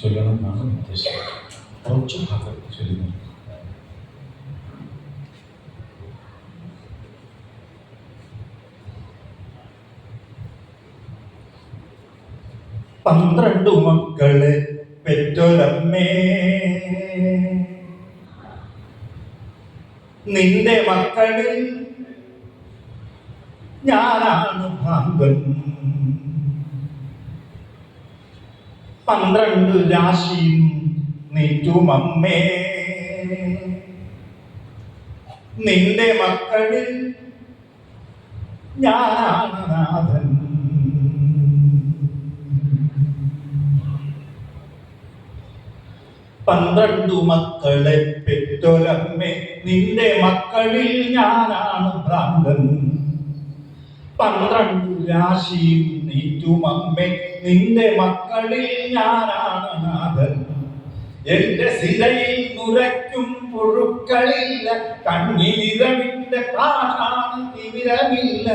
ചൊല്ലണം എന്നാണ് ഉദ്ദേശം. കുറച്ചു ഭാഗം ചൊല്ലുന്നു. പന്ത്രണ്ടു മക്കളെ പെറ്റൊരമ്മേ, നിന്റെ മക്കളിൽ ഞാനാണ് ഭ്രാന്തൻ. 12 രാശിയും നീറ്റുമമ്മേ, നിന്റെ മക്കളിൽ ഞാനാണ് നാഥൻ. പന്ത്രണ്ടു മക്കളെ പെറ്റൊരമ്മേ, നിന്റെ മക്കളിൽ ഞാനാണ് ഭ്രാന്തൻ. 12 രാശിയും നീറ്റുമമ്മേ, നിന്റെ മക്കളിൽ ഞാനാണ് നാഥൻ. എന്റെ സിരയിൽ നുരയ്ക്കും പുഴുക്കളില്ല, കണ്ണിലിരവിന്റെ പാഷാണ് തിമിരമില്ല.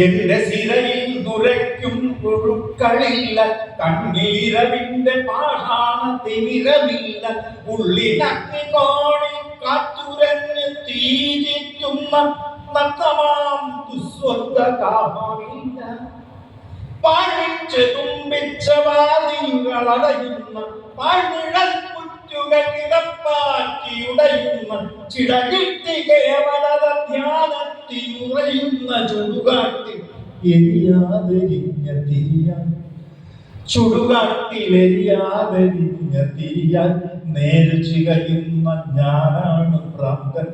എന്റെ സിരയിൽ നുരയ്ക്കും പുഴുക്കളില്ല, കണ്ണീരവിന്റെ പാഷാണ തിമിരമില്ല. ഉള്ളിനഗ്നികോണിൽ കാറ്റുരഞ്ഞ് തീരിറ്റുന്ന നഗ്നമാം ദുസ്വർഗകാമമില്ല. പാഴിച്ച് തുമ്പിച്ച വാതിലുകളടയുന്ന പാഴ്നിഴൽ പുറ്റുകൾ കിടപ്പാറ്റിയുടയുന്ന ചിടകിട്ടി കേവലത ധ്യാനത്തിനുറയുന്ന ചുടുകാട്ടിൽ എരിയാതെരിഞ്ഞ തിരിയാൻ, ചുടുകാട്ടിലെരിയാതെരിഞ്ഞ തിരിയാൻ നേര് ചികയുന്ന ഞാനാണ് ഭ്രാന്തൻ.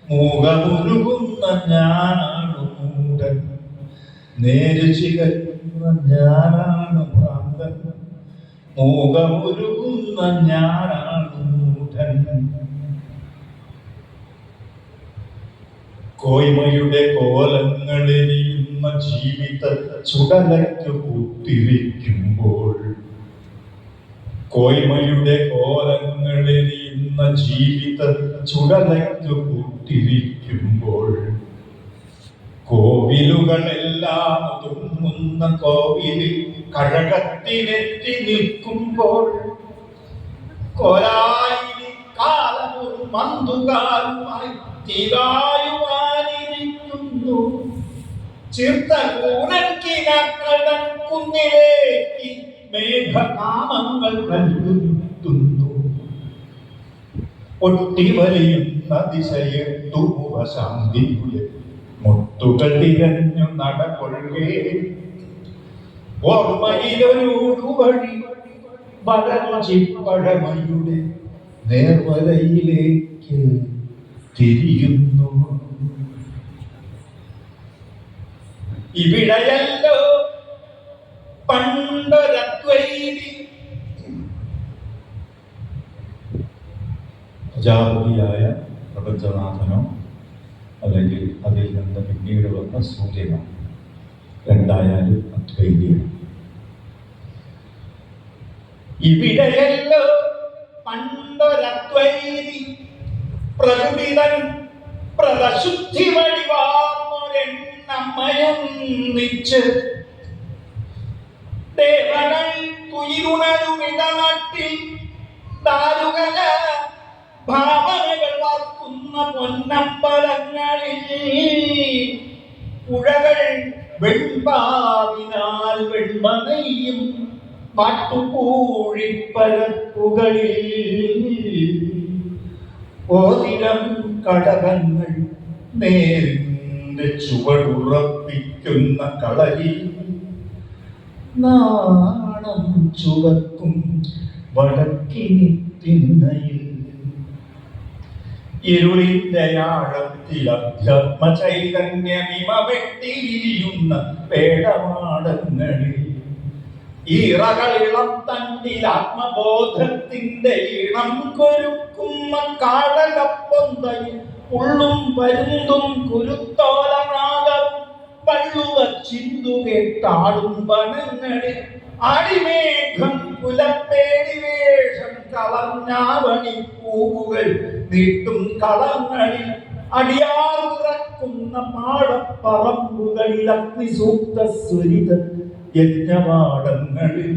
മൂകമുരുകുന്ന ഞാനാണ് മൂഢൻ. നേര് ചികയുന്ന ഞാനാണ് ഭ്രാന്തൻ. മൂകമുരുകുന്ന ഞാനാണ് മൂഢൻ. കോയ്മയുടെ കോലങ്ങളെരിയുന്ന ജീവിത ചുടലയ്ക്ക് കൂട്ടിരിക്കുമ്പോൾ, കോയ്മയുടെ കോലങ്ങളെരിയുന്ന ജീവിത ചുടലയ്ക്ക് കൂട്ടിരിക്കുമ്പോൾ, കോവിലുകളെല്ലാം തുമ്മുന്ന കോവിലിൽ കഴകത്തിനെത്തി നിൽക്കുമ്പോൾ, കോലായി കാലമൊരു മന്തുകാലുമായി തീരായുവാനിരിക്കുന്നു. ചിർത്ത കൂനക്കിനക്കടൻ കുന്നിലേക്ക് മേഘകാമങ്ങൾ കല്ലുത്തുന്നു. ഒട്ടിവലിയുന്ന ദിശയെട്ടു മുഖശാന്തിയുടെ മുത്തുകൾ തിരഞ്ഞു നടകൊള്ളുകേ. ഓർമ്മയിലൊരുവഴി വരച്ചിപ്പഴമയുടെ നേർവരയിലേക്ക് തിരിയുന്നു. ഇവിടെയല്ലോ പണ്ടൊരദ്വൈതി പ്രജാപതിയായ പ്രപഞ്ചനാഥനോ അല്ലെങ്കിൽ അതിൽ നിന്ന് പിന്നീട് വന്ന സൂര്യനോ, രണ്ടായാലും അദ്വൈതിയാണ്. ഇവിടെയല്ലോ പണ്ടൊരദ്വൈതി പ്രകൃതിതൻ പ്രദശുദ്ധി വഴിവാർന്നൊരെണ്ണമ്മയൊന്നിച്ച് ദേവകൾ തുയിരുണരുമിടനാട്ടിൽ ദാരുകല ഭാവനകൾ വാർക്കുന്ന പൊന്നമ്പലങ്ങളിൽ പുഴകൾ വെൺപാവിനാൽ വെൺമനയും മാട്ടുപൂഴിപ്പരപ്പുകളിൽ ഓതിരം കടകങ്ങൾ നേരിന്റെ ചുവടുറപ്പിക്കുന്ന കളരിൽ നാണം ചുവക്കും വടക്കിനി തിണ്ണയിൽ ഇരുളിന്റെ ആഴത്തിൽ അധ്യാത്മ ചൈതന്യമിമ വെട്ടിയിരിയുന്ന പേടമാടങ്ങളിൽ ഈറകളിളം തണ്ടിൽ ആത്മബോധത്തിന്റെ ഇണം കൊരുക്കുന്ന കാടകപ്പൊന്തയിൽ ഉള്ളും പരുന്തും കുരുത്തോലനാഗം പള്ളുവ ചിന്തു കേട്ടാടും വനങ്ങളിൽ അടിമേഘം കുലപ്പേടി വേഷം കളഞ്ഞാവണി പൂവുകൾ നീട്ടും കളങ്ങളിൽ അടിയാറുറക്കുന്ന പാടപ്പറമ്പുകളിൽ അഗ്നിസൂക്ത സ്വരിത യജ്ഞവാടങ്ങളിൽ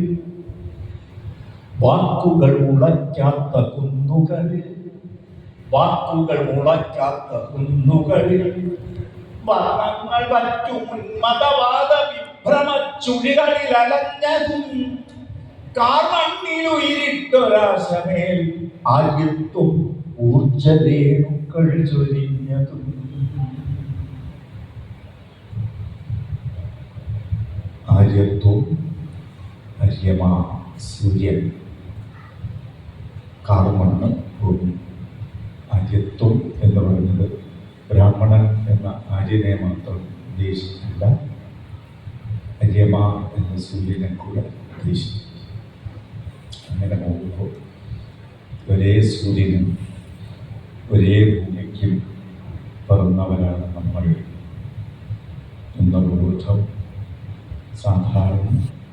വാക്കുകൾ മുളയ്ക്കാത്ത കുന്നുകളിൽ, വാക്കുകൾ മുളയ്ക്കാത്ത കുന്നുകളിൽ വർണ്ണങ്ങൾ വറ്റു ഉന്മതവാദ വിഭ്രമ ചുഴികളിൽ അലഞ്ഞതും കാർമണ്ണിലുയിരിട്ടൊരാശമേൽ ആര്യത്വം ഊർജരേണുക്കൾ ചൊരിഞ്ഞതും. ആര്യത്വം, അര്യമാ സൂര്യൻ, കാർമണ്ണ് ഭൂമി. ആര്യത്വം എന്ന് പറയുന്നത് ബ്രാഹ്മണൻ എന്ന ആര്യനെ മാത്രം ഉദ്ദേശിച്ചില്ല, അര്യമ എന്ന സൂര്യനെ കൂടെ ഉദ്ദേശിച്ചു. അങ്ങനെ പോകുമ്പോൾ ഒരേ സൂര്യനും ഒരേ ഭൂമിക്കും പിറന്നവരാണ് നമ്മൾ എന്ന ബോധം സാധാരണ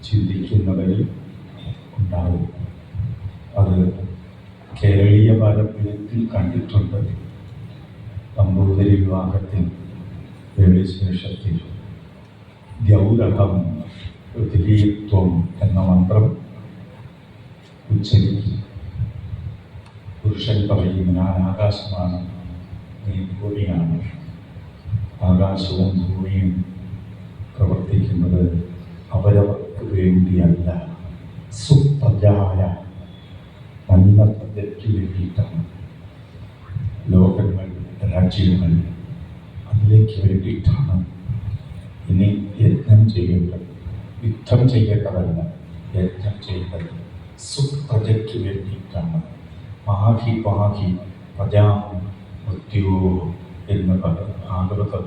ചിന്തിക്കുന്നവരിൽ ഉണ്ടാവും. അത് കേരളീയ പാരമ്പര്യത്തിൽ കണ്ടിട്ടുണ്ട്. നമ്പൂതിരി വിവാഹത്തിൽ വേളിശേഷത്തിൽ ദ്യൗരഹം പൃഥിവീത്വം എന്ന മന്ത്രം ഉച്ചരിക്കും. പുരുഷൻ പറയും, ഞാൻ ആകാശമാണ്, നീ ഭൂമിയാണ്. ആകാശവും ഭൂമിയും പ്രവർത്തിക്കുന്നത് അവരവർക്ക് വേണ്ടിയല്ല, സുപ്രജായ നല്ല പ്രജയ്ക്ക് വേണ്ടിയിട്ടാണ്. ലോകങ്ങൾ, രാജ്യങ്ങൾ അതിലേക്ക് വേണ്ടിയിട്ടാണ് ഇനി യജ്ഞം ചെയ്യേണ്ടത്. യുദ്ധം ചെയ്യേണ്ടതല്ല, യജ്ഞം ചെയ്യേണ്ടത് സുപ്രജയ്ക്ക് വേണ്ടിയിട്ടാണ്. പാഹി പാഹി പ്രജാ മൃത്യോ എന്ന് ഭാഗവതം